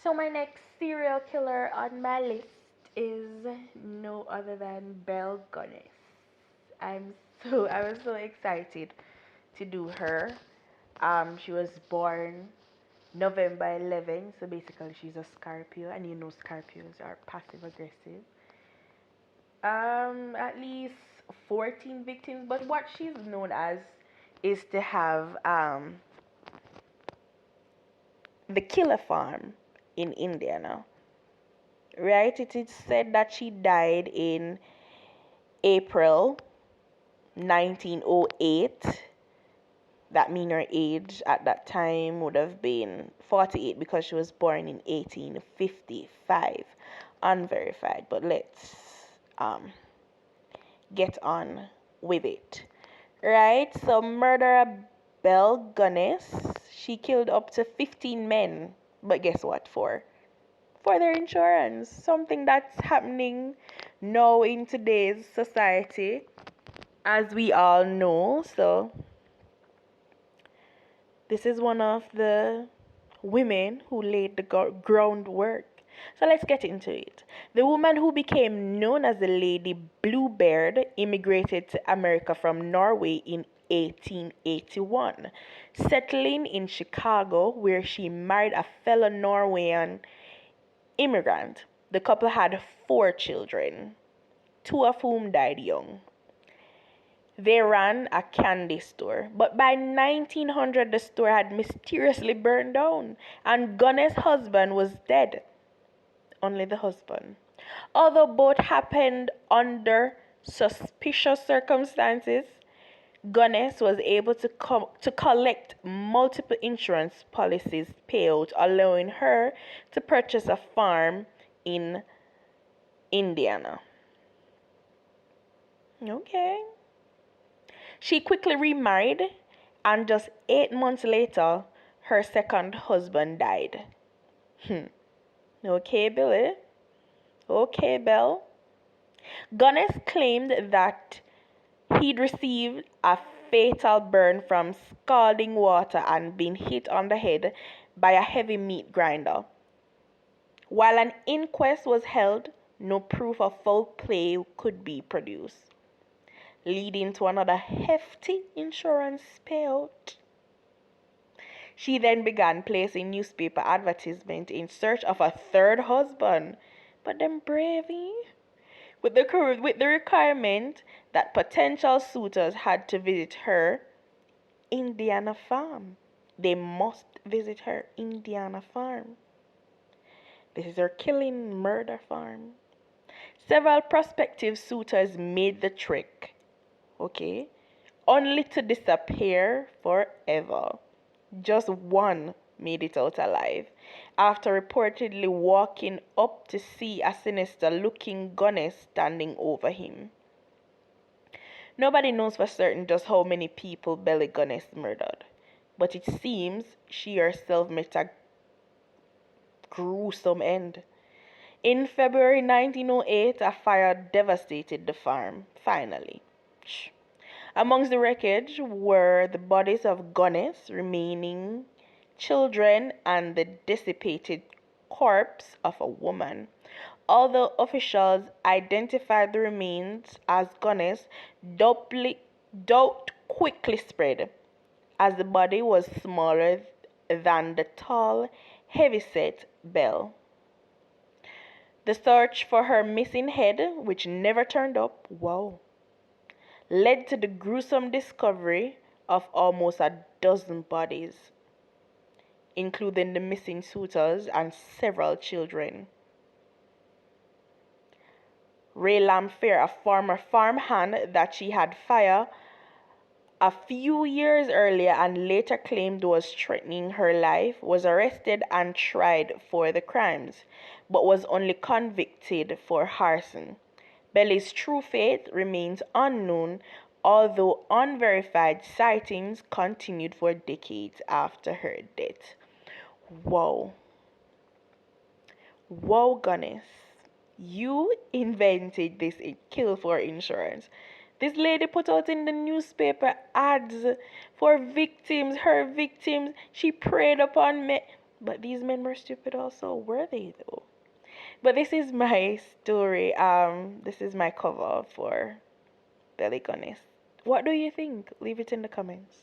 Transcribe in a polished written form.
So my next serial killer on my list is no other than Belle Gunness. I was so excited to do her. She was born November 11, so basically she's a Scorpio, and you know Scorpios are passive aggressive. At least 14 victims, but what she's known as is to have the killer farm in India now. Right? It is said that she died in April 1908. That mean her age at that time would have been 48 because she was born in 1855. Unverified, but let's get on with it. Right? So murderer Belle Gunness, she killed up to 15 men. But guess what for? For their insurance. Something that's happening now in today's society, as we all know. So this is one of the women who laid the groundwork. So let's get into it. The woman who became known as the Lady Bluebeard immigrated to America from Norway in 1881, settling in Chicago, where she married a fellow Norwegian immigrant. The couple had 4 children, 2 of whom died young. They ran a candy store, but by 1900 the store had mysteriously burned down, and Gunness' husband was dead. Only the husband. Although both happened under suspicious circumstances, Gunness was able to collect multiple insurance policies payout, allowing her to purchase a farm in Indiana. Okay. She quickly remarried, and just 8 months later, her second husband died. Okay, Billy. Okay, Belle. Gunness claimed that he'd received a fatal burn from scalding water and been hit on the head by a heavy meat grinder. While an inquest was held, no proof of foul play could be produced, leading to another hefty insurance payout. She then began placing newspaper advertisements in search of a third husband, but them bravey, with the requirement that potential suitors had to visit her Indiana farm. They must visit her Indiana farm. This is her killing murder farm. Several prospective suitors made the trek, okay, only to disappear forever. Just one made it out alive, after reportedly walking up to see a sinister-looking Gunness standing over him. Nobody knows for certain just how many people Belle Gunness murdered, but it seems she herself met a gruesome end. In February 1908, a fire devastated the farm, finally. Amongst the wreckage were the bodies of Gunness, remaining children, and the dissipated corpse of a woman. Although officials identified the remains as Gunness, doubt quickly spread, as the body was smaller than the tall, heavyset Belle. The search for her missing head, which never turned up, led to the gruesome discovery of almost a dozen bodies, including the missing suitors and several children. Ray Lamphere, a former farmhand that she had fired a few years earlier and later claimed was threatening her life, was arrested and tried for the crimes, but was only convicted for arson. Belle's true fate remains unknown, although unverified sightings continued for decades after her death. Wow. Wow, Gunness. You invented this kill for insurance. This lady put out in the newspaper ads for victims, her victims. She preyed upon me. But these men were stupid also, were they though? But this is my story. This is my cover for Belle Gunness. What do you think? Leave it in the comments.